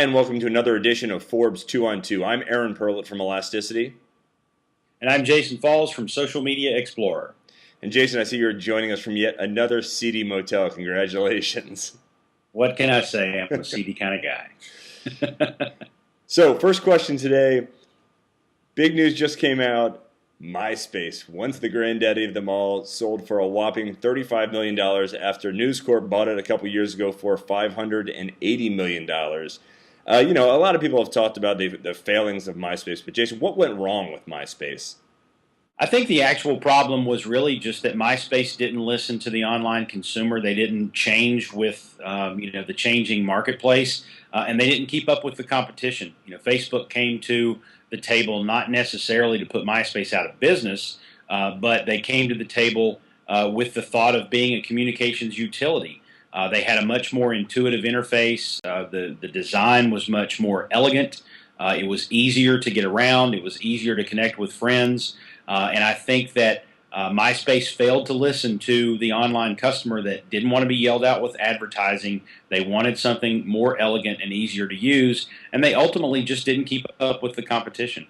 Hi, and welcome to another edition of Forbes 2 on 2. I'm Aaron Perlut from Elasticity. And I'm Jason Falls from Social Media Explorer. And Jason, I see you're joining us from yet another seedy motel. Congratulations. What can I say? I'm a seedy kind of guy. So, first question today. Big news just came out. MySpace, once the granddaddy of them all, sold for a whopping $35 million after News Corp bought it a couple years ago for $580 million. A lot of people have talked about the failings of MySpace, but Jason, what went wrong with MySpace? I think the actual problem was really just that MySpace didn't listen to the online consumer. They didn't change with the changing marketplace, and they didn't keep up with the competition. Facebook came to the table not necessarily to put MySpace out of business, but they came to the table with the thought of being a communications utility. They had a much more intuitive interface. The design was much more elegant. It was easier to get around. It was easier to connect with friends. And I think that MySpace failed to listen to the online customer that didn't want to be yelled out with advertising. They wanted something more elegant and easier to use, and they ultimately just didn't keep up with the competition.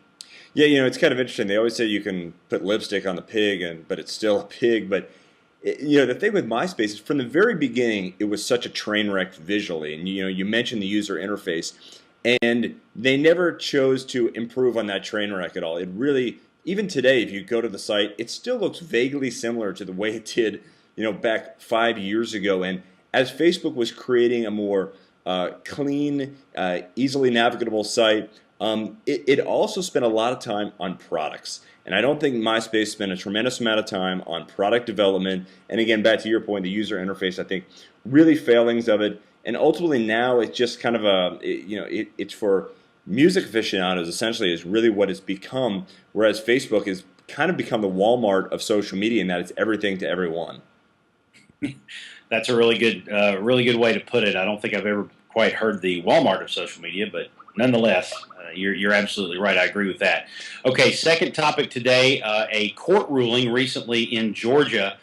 Yeah, it's kind of interesting. They always say you can put lipstick on the pig, but it's still a pig. But the thing with MySpace is from the very beginning, it was such a train wreck visually. And you mentioned the user interface, and they never chose to improve on that train wreck at all. It really, even today, if you go to the site, it still looks vaguely similar to the way it did, back 5 years ago. And as Facebook was creating a more clean, easily navigable site, it also spent a lot of time on products. And I don't think MySpace spent a tremendous amount of time on product development. And again, back to your point, the user interface, I think, really failings of it. And ultimately now it's just kind of it's for music aficionados, essentially, is really what it's become, whereas Facebook has kind of become the Walmart of social media in that it's everything to everyone. That's a really good way to put it. I don't think I've ever quite heard the Walmart of social media, but nonetheless, you're absolutely right. I agree with that. Okay, second topic today, a court ruling recently in Georgia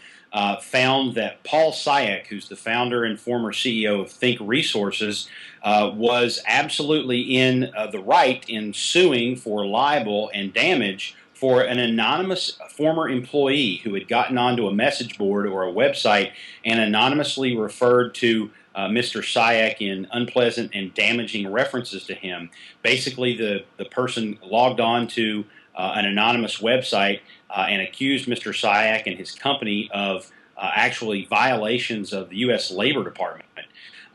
found that Paul Sayak, who's the founder and former CEO of Think Resources, was absolutely in the right in suing for libel and damage for an anonymous former employee who had gotten onto a message board or a website and anonymously referred to Mr. Sayak in unpleasant and damaging references to him. Basically, the person logged on to an anonymous website and accused Mr. Sayak and his company of actually violations of the U.S. Labor Department.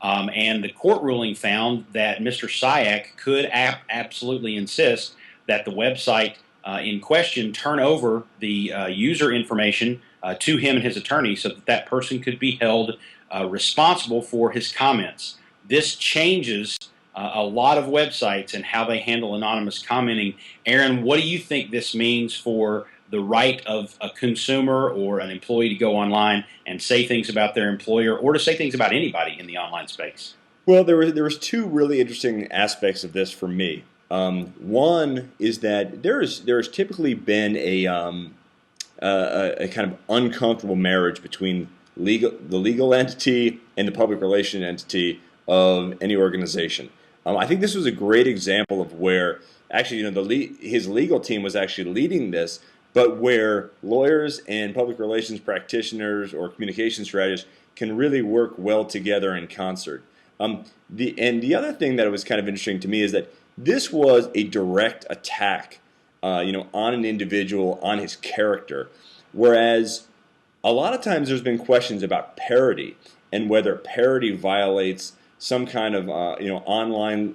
And the court ruling found that Mr. Sayak could absolutely insist that the website in question turn over the user information to him and his attorney so that that person could be held responsible for his comments. This changes a lot of websites and how they handle anonymous commenting. Aaron, what do you think this means for the right of a consumer or an employee to go online and say things about their employer or to say things about anybody in the online space? Well, there was two really interesting aspects of this for me. One is that there has typically been a kind of uncomfortable marriage between the legal entity and the public relation entity of any organization. I think this was a great example of where actually his legal team was actually leading this, but where lawyers and public relations practitioners or communication strategists can really work well together in concert. The other thing that was kind of interesting to me is that this was a direct attack, on an individual, on his character, whereas a lot of times there's been questions about parody and whether parody violates some kind of online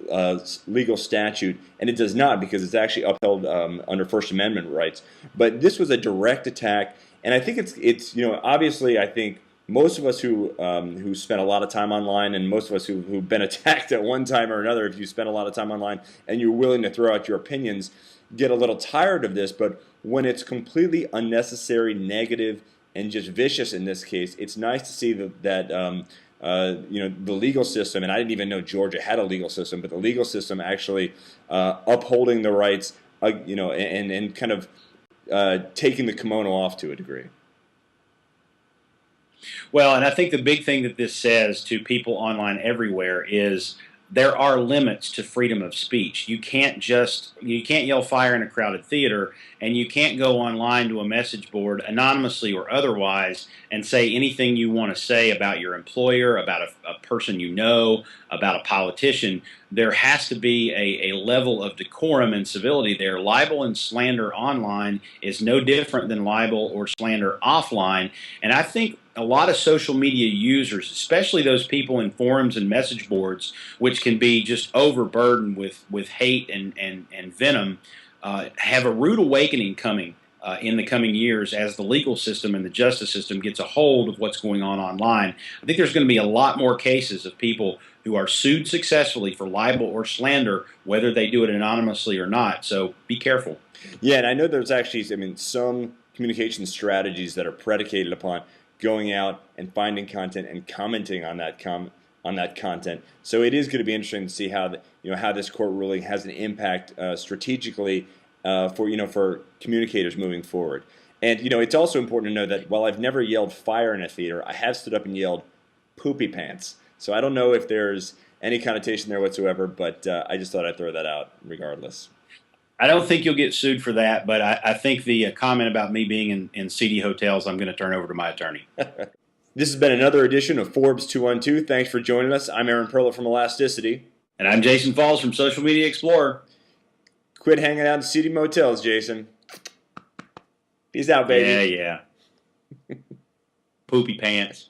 legal statute, and it does not because it's actually upheld under First Amendment rights. But this was a direct attack, and I think it's obviously I think most of us who spent a lot of time online, and most of us who've been attacked at one time or another, if you spend a lot of time online and you're willing to throw out your opinions, get a little tired of this. But when it's completely unnecessary, negative, and just vicious in this case, it's nice to see that the legal system, and I didn't even know Georgia had a legal system, but the legal system actually upholding the rights, and kind of taking the kimono off to a degree. Well, and I think the big thing that this says to people online everywhere is there are limits to freedom of speech. You can't yell fire in a crowded theater, and you can't go online to a message board anonymously or otherwise and say anything you want to say about your employer, about a person you know, about a politician. There has to be a level of decorum and civility there. Libel and slander online is no different than libel or slander offline, and I think a lot of social media users, especially those people in forums and message boards, which can be just overburdened with hate and venom, have a rude awakening coming in the coming years as the legal system and the justice system gets a hold of what's going on online. I think there's going to be a lot more cases of people who are sued successfully for libel or slander, whether they do it anonymously or not. So be careful. Yeah, and I know there's actually, some communication strategies that are predicated upon going out and finding content and commenting on that content. So it is going to be interesting to see how how this court ruling has an impact strategically for communicators moving forward. And it's also important to know that while I've never yelled fire in a theater, I have stood up and yelled poopy pants. So I don't know if there's any connotation there whatsoever, but I just thought I'd throw that out regardless. I don't think you'll get sued for that, but I think the comment about me being in seedy hotels, I'm going to turn over to my attorney. This has been another edition of Forbes 2 on 2. Thanks for joining us. I'm Aaron Perlut from Elasticity. And I'm Jason Falls from Social Media Explorer. Quit hanging out in seedy motels, Jason. Peace out, baby. Yeah. Poopy pants.